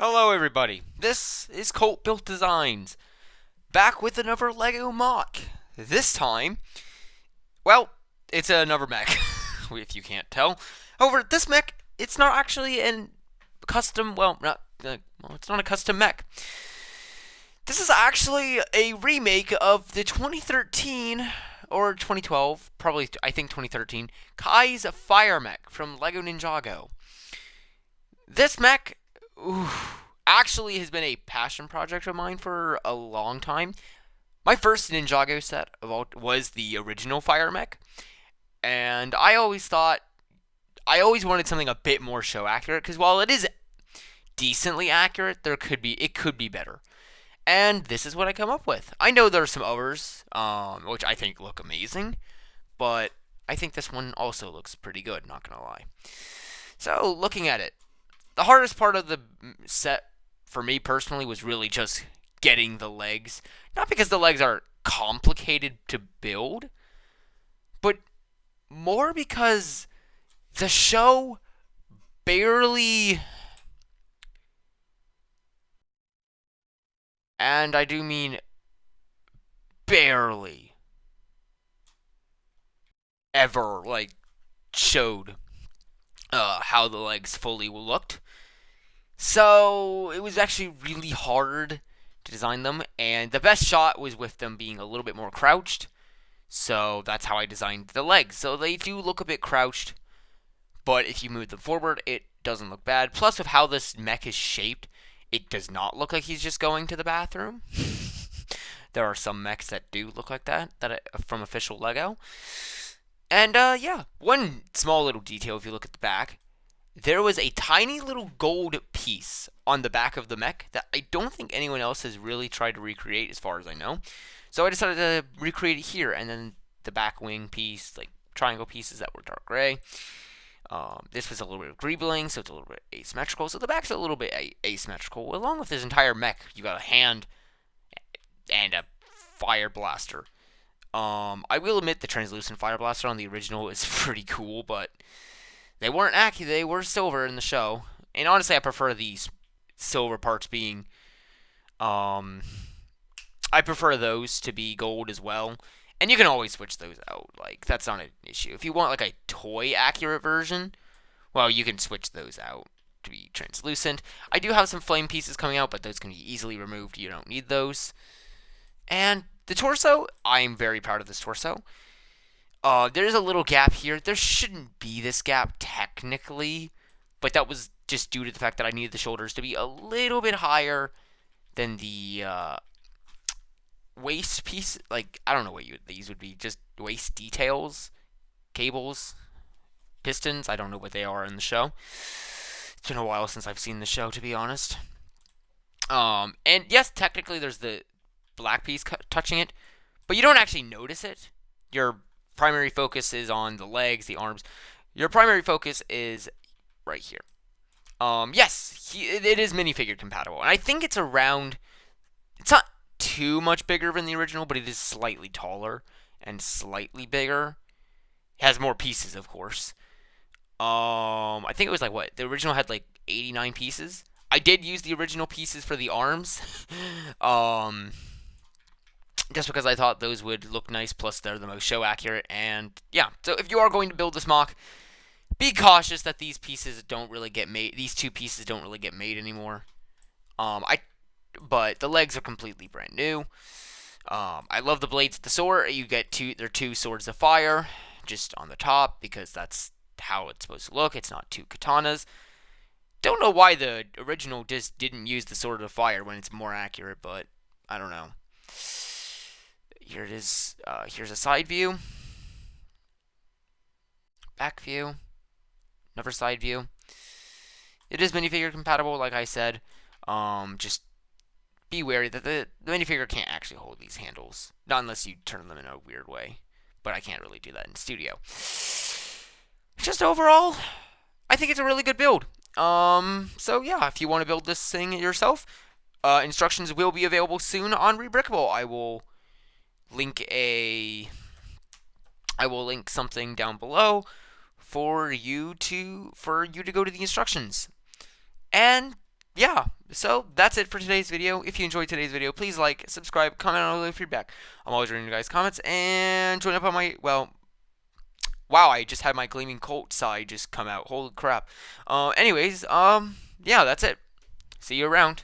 Hello everybody, this is Colt Built Designs, back with another Lego Mech. This time, well, it's another mech, if you can't tell. However, this mech, it's not actually a custom, it's not a custom mech. This is actually a remake of the 2013, or 2012, probably, I think 2013, Kai's Fire Mech from Lego Ninjago. This mech, actually has been a passion project of mine for a long time. My first Ninjago set was the original Fire Mech, and I always wanted something a bit more show accurate, because while it is decently accurate, it could be better. And this is what I come up with. I know there are some others, which I think look amazing, but I think this one also looks pretty good, not gonna lie. So, looking at it, the hardest part of the set for me personally was really just getting the legs. Not because the legs are complicated to build, but more because the show barely, and I do mean barely, ever, showed how the legs fully looked. So it was actually really hard to design them, and the best shot was with them being a little bit more crouched. So that's how I designed the legs. So they do look a bit crouched, but if you move them forward, it doesn't look bad. Plus, with how this mech is shaped, it does not look like he's just going to the bathroom. There are some mechs that do look like that from official Lego. And yeah, one small little detail if you look at the back, there was a tiny little gold piece on the back of the mech that I don't think anyone else has really tried to recreate as far as I know. So I decided to recreate it here, and then the back wing piece, like triangle pieces that were dark gray. This was a little bit of greebling, so it's a little bit asymmetrical. So the back's a little bit asymmetrical. Along with this entire mech, you got a hand and a fire blaster. I will admit the translucent fire blaster on the original is pretty cool, but they weren't accurate. They were silver in the show, and honestly, I prefer these silver parts being. I prefer those to be gold as well, and you can always switch those out. Like that's not an issue. If you want like a toy accurate version, well, you can switch those out to be translucent. I do have some flame pieces coming out, but those can be easily removed. You don't need those. And the torso, I'm very proud of this torso. There's a little gap here. There shouldn't be this gap technically, but that was just due to the fact that I needed the shoulders to be a little bit higher than the waist piece. Like, I don't know what these would be. Just waist details, cables, pistons. I don't know what they are in the show. It's been a while since I've seen the show, to be honest. And yes, technically there's the black piece touching it, but you don't actually notice it. Your primary focus is on the legs, the arms. Your primary focus is right here. Yes, it is minifigure compatible, and I think it's around. It's not too much bigger than the original, but it is slightly taller and slightly bigger. It has more pieces, of course. I think it was like what the original had like 89 pieces. I did use the original pieces for the arms. Just because I thought those would look nice, plus they're the most show accurate, and yeah. So if you are going to build this mock, be cautious that these pieces don't really get made. These two pieces don't really get made anymore. But the legs are completely brand new. I love the blades of the sword. They're two swords of fire, just on the top because that's how it's supposed to look. It's not two katanas. Don't know why the original just didn't use the sword of fire when it's more accurate, but I don't know. Here it is. Here's a side view. Back view. Another side view. It is minifigure compatible, like I said. Just be wary that the minifigure can't actually hold these handles. Not unless you turn them in a weird way. But I can't really do that in studio. Just overall, I think it's a really good build. So yeah, if you want to build this thing yourself, instructions will be available soon on Rebrickable. I will link something down below for you to go to the instructions. And yeah, So that's it for today's video. If you enjoyed today's video, please like, subscribe, comment on all the feedback. I'm always reading you guys' comments, and join up on my, well, wow, I just had my Gleaming Colt side just come out. Holy crap. Yeah, that's it. See you around.